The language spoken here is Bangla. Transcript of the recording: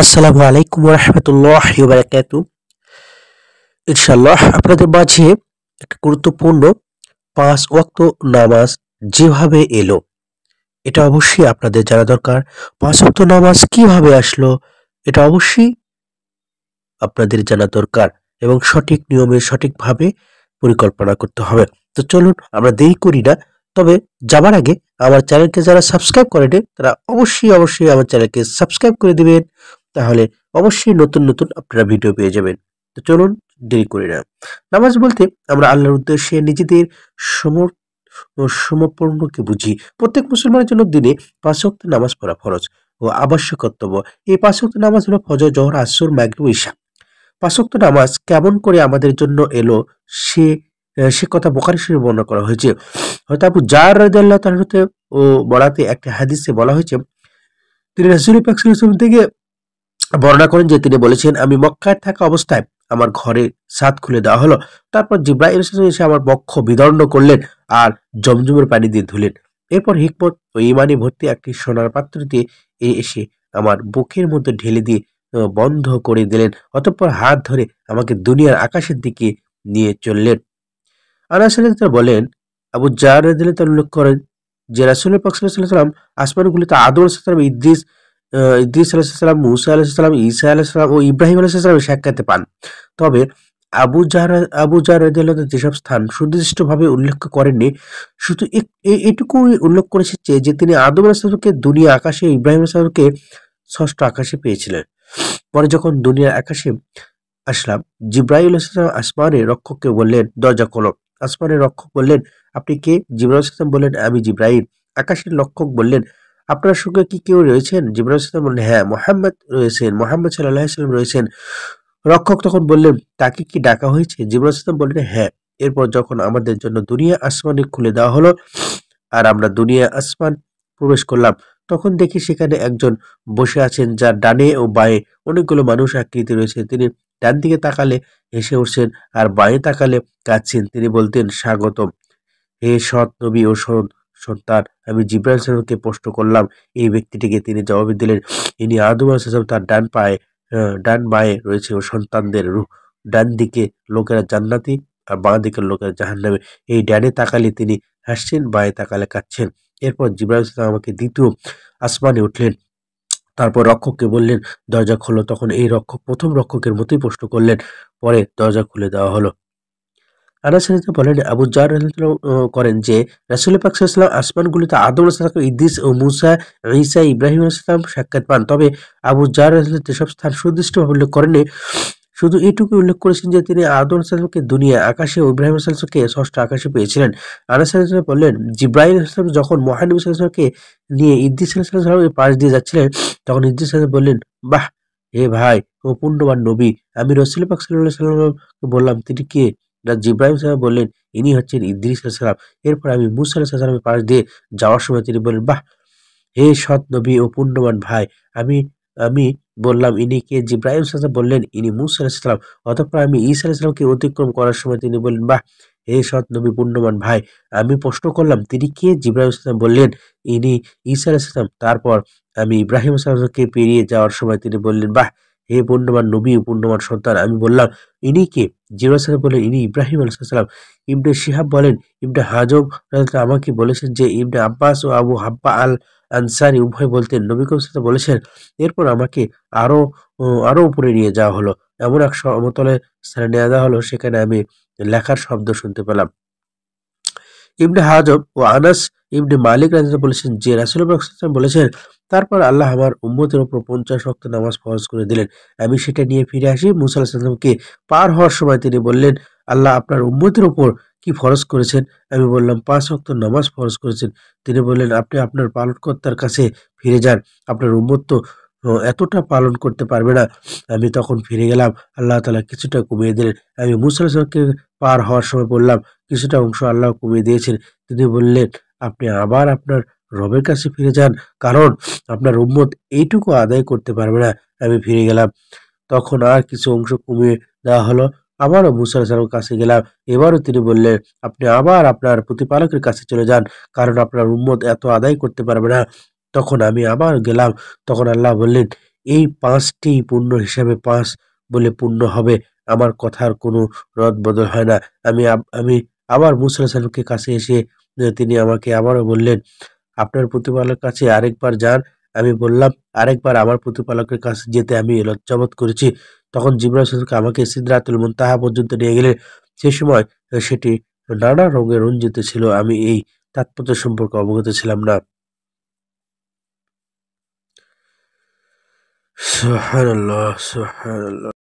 আসসালামু আলাইকুম রহমতুল্লাহি ওয়া বারাকাতুহু। ইনশাআল্লাহ আপনাদের মাঝে একটা গুরুত্বপূর্ণ ৫ ওয়াক্ত নামাজ যেভাবে এলো, এটা অবশ্যই আপনাদের জানা দরকার। ৫ ওয়াক্ত নামাজ কিভাবে আসলো, এটা অবশ্যই আপনাদের জানা দরকার এবং সঠিক নিয়মে সঠিকভাবে পরিকল্পনা করতে হবে। তো চলুন আমরা দেরি করি না। তবে যাবার আগে আমার চ্যানেলকে যারা সাবস্ক্রাইব করেনি তারা অবশ্যই আমার চ্যানেলকে সাবস্ক্রাইব করে দিবেন। তাহলে অবশ্যই নতুন আপনারা ভিডিও পেয়ে যাবেন। তো চলুন দেরি করি না। নামাজ বলতে আমরা আল্লাহর উদ্দেশ্যে নিজেদের সমর ও সমর্পণকে বুঝি। প্রত্যেক মুসলমানের জন্য দিনে ৫ ওয়াক্ত নামাজ পড়া ফরজ ও আবশ্যক কর্তব্য। এই ৫ ওয়াক্ত নামাজ হলো ফজর, জোহর, আসর, মাগরিব ও ইশা। ৫ ওয়াক্ত নামাজ কেমন করে আমাদের জন্য এলো সে সে কথা বুখারী শরীফে বর্ণনা করা হয়েছে। হযরত আবু জার রাদিয়াল্লাহু তাআলা হতে ও বরাতে একটি হাদিসে বলা হয়েছে, তিনি রাসূল পাক সাল্লাল্লাহু আলাইহি ওয়াসাল্লাম থেকে বর্ণনা করেন যে তিনি বলেছেন, আমি মক্কায় থাকা অবস্থায় আমার ঘরে ছাদ খুলে দেওয়া হলো। তারপর জিবরাইল আলাইহিস সালাম এসে আমার বক্ষ বিদর্ণ করলেন আর জমজমের পানি দিয়ে ধুলেন। এরপর হিকমত ও ঈমানে ভর্তি একটি সোনার পাত্রতে এসে আমার বুকের মধ্যে ঢেলে দিয়ে বন্ধ করে দিলেন। অতঃপর হাত ধরে আমাকে দুনিয়ার আকাশের দিকে নিয়ে চললেন। আনাস রাদিয়াল্লাহু বলেন, আবু জার রাদিয়াল্লাহু তাআলা উল্লেখ করেন যে রাসূল পাক সাল্লাল্লাহু আলাইহি ওয়াসাল্লাম আসমানগুলিতে আদম আলাইহিস সালাম, ইদ্রিস আলাইহিস সালাম, মূসা আলাইহিস সালাম, ঈসা আলাইহিস সালাম ও ইব্রাহিম আলাইহিস সালামের সাক্ষাৎ পান। তবে আবু জার রাদিয়াল্লাহু তাআলা যেসব স্থান সুনির্দিষ্টভাবে উল্লেখ করেননি, শুধু এটুকুই উল্লেখ করেছে যে তিনি আদম আলাইহিস সালামকে দুনিয়া আকাশে, ইব্রাহিম আলাইহিস সালামকে ষষ্ঠ আকাশে পেয়েছিলেন। পরে যখন দুনিয়ার আকাশে আসলাম, জিবরাইল আলাইহিস সালাম আসমানের রক্ষককে বললেন, দরজা খোলো। আসমানের রক্ষক বললেন, আপনি কে? জিবরাইল আলাইহিস সালাম বললেন, আমি জিবরাইল। আকাশের রক্ষক বললেন, আপনার সঙ্গে কি কেউ রয়েছেন? জিবরাইল আলাইহিস সালাম বললেন, হ্যাঁ, মুহাম্মদ রয়েছেন, মুহাম্মদ সাল্লাল্লাহু আলাইহি ওয়াসাল্লাম রয়েছেন। রক্ষক তখন বললেন, তাকে কি ডাকা হয়েছে? জিবরাইল আলাইহিস সালাম বললেন, হ্যাঁ। এরপর যখন আমাদের জন্য দুনিয়া আসমানে খুলে দেওয়া হলো আর আমরা দুনিয়া আসমান প্রবেশ করলাম, তখন দেখি সেখানে একজন বসে আছেন যার ডানে ও বাঁয়ে অনেকগুলো মানুষ আকৃতি রয়েছে। তিনি ডান দিকে তাকালে হেসে উঠছেন আর বাঁয়ে তাকালে কাঁদছেন। তিনি বলতেন, স্বাগতম হে সৎ নবী ও সন্তান। আমি জিবরাইল সালামকে প্রশ্ন করলাম এই ব্যক্তিটিকে। তিনি জবাবে দিলেন, ইনি আদম আলাইহিস সালাম। তার ডান বাঁয়ে রয়েছে ও সন্তানদের রূহ। ডান দিকে লোকেরা জান্নাতি আর বাঁ দিকের লোকেরা জাহান্নামে। এই ডানে তাকালে তিনি হাসছেন, বাঁয়ে তাকালে কাঁদছেন। এরপর জিবরাইল সালাম আমাকে দ্বিতীয় আসমানে উঠলেন। তারপর রক্ষককে বললেন, দরজা খোলো। তখন এই রক্ষক প্রথম রক্ষকের মতোই প্রশ্ন করলেন। পরে দরজা খুলে দেওয়া হলো। আনাস রাদিয়াল্লাহু বলেন, আবু জার রাদিয়াল্লাহু করেন যে রাসূল পাক সাল্লাল্লাহু আলাইহি ওয়াসাল্লাম আসমানগুলিতে আদম আলাইহিস সালাম, ইদ্রিস ও মূসা, ঈসা, ইব্রাহিম আলাইহিস সালাম সাক্ষাৎ পান। তবে আবু জার রাদিয়াল্লাহু যেসব স্থান সুনির্দিষ্টভাবে উল্লেখ করেননি, শুধু এটুকু উল্লেখ করেছেন যে তিনি আদম আলাইহিস সালামকে দুনিয়া আকাশে ও ইব্রাহিম আলাইহিস সালামকে ষষ্ঠ আকাশে পেয়েছিলেন। আনাস রাদিয়াল্লাহু বললেন, জিবরাইল আলাইহিস সালাম যখন মহানবী সাল্লাল্লাহু আলাইহি ওয়াসাল্লামকে নিয়ে ইদ্রিস আলাইহিস সালামের পাশ দিয়ে যাচ্ছিলেন, তখন ইদ্রিস আলাইহিস বললেন, বাহ, হে ভাই ও পুণ্যবান নবী। আমি রাসূল পাক সাল্লাল্লাহু আলাইহি ওয়াসাল্লামকে বললাম, তিনি কে? জিবরাইল সাহেব বললেন, ইনি হচ্ছেন ইদ্রিস আলাইহিস সালাম। এরপর আমি মূসা আলাইহিস সালামের পাশ দিয়ে যাওয়ার সময় তিনি বললেন, বাহ, হে সৎ নবী ও পুণ্যবান ভাই। আমি আমি বললাম, ইনি কে? জিবরাইল সাহেব বললেন, ইনি মূসা আলাইহিস সালাম। অতঃপর আমি ঈসা আলাইহিস সালামকে অতিক্রম করার সময় তিনি বললেন, বাহ, হে সৎ নবী পুণ্যবান ভাই। আমি প্রশ্ন করলাম, তিনি কে? জিবরাইল সাহেব বললেন, ইনি ঈসা আলাইহিস সালাম। তারপর আমি ইব্রাহিম সালামকে পেরিয়ে যাওয়ার সময় তিনি বললেন, বাহ, হে পুণ্যবান নবী ও পুণ্যবান সন্তান। আমি বললাম, ইনি কে? জিবরাইল সাহেব বললেন, ইনি ইব্রাহিম আলাইহিস সালাম। ইবনে শিহাব বলেন, ইবনে হাজম রাদিয়াল্লাহু আমাকে বলেছেন যে ইবনে আব্বাস ও আবু হাব্বা আল আনসারী উভয় বলতেন, নবী করিম সাল্লাল্লাহু আলাইহি বলেছেন, এরপর আমাকে আরো আরো উপরে নিয়ে যাওয়া হলো। এমন এক সমতলে স্থানে নিয়ে যাওয়া হলো, সেখানে আমি লেখার শব্দ শুনতে পেলাম। ইবনে হাজব ও আনাস ইবনে মালিক রাদিয়াল্লাহু বলেছেন যে রাসূল পাক সাল্লাল্লাহু আলাইহি বলেছেন, তারপর আল্লাহ আমার উম্মতের উপর 50 ওয়াক্ত নামাজ ফরজ করে দিলেন। আমি সেটা নিয়ে ফিরে আসি। মূসা আলাইহিস সালামকে পার হওয়ার সময় তিনি বললেন, আল্লাহ আপনার উম্মতের উপর কি ফরজ করেছেন? আমি বললাম, 5 ওয়াক্ত নামাজ ফরজ করেছেন। তিনি বললেন, আপনি আপনার পালনকর্তার কাছে ফিরে যান। আপনার উম্মত তো এতটা পালন করতে পারবে না। আমি তখন ফিরে গেলাম। আল্লাহ তাআলা কিছুটা কমিয়ে দিলেন। আমি মূসা আলাইহিস সালামকে পার হওয়ার সময় বললাম, কিছুটা অংশ আল্লাহ কমিয়ে দিয়েছেন। তিনি বললেন, আপনি আবার আপনার রবের কাছে ফিরে যান, কারণ আপনার উম্মত এইটুকু আদায় করতে পারবে না। আমি ফিরে গেলাম। তখন আর কিছু অংশ কমিয়ে দেওয়া হলো। আবারও মূসা আলাইহিস সালামের কাছে গেলাম। এবারও তিনি বললেন, আপনি আবার আপনার প্রতিপালকের কাছে চলে যান, কারণ আপনার উম্মত এত আদায় করতে পারবে না। তখন আমি আবার গেলাম। তখন আল্লাহ বললেন, এই ৫টি পূর্ণ হিসাবে ৫ বলে পূর্ণ হবে। আমার কথার কোনো রদবদল হয় না। আমি আবার মুসা আলাইহিস সালামকে কাছে এসে তিনি আমাকে আবারও বললেন, "আপনার প্রতিপালকের কাছে আরেকবার যান।" আমি বললাম, "আরেকবার আমার প্রতিপালকের কাছে যেতে আমি লজ্জাবোধ করেছি।" তখন জিবরাইল আলাইহিস সালাম আমাকে সিদরাতুল মুনতাহা পর্যন্ত নিয়ে গেলেন। সে সময় সেটি নানা রঙে রঞ্জিত ছিল। আমি এই তাৎপর্য সম্পর্কে অবগত ছিলাম না। সুবহানাল্লাহ, সুবহানাল্লাহ।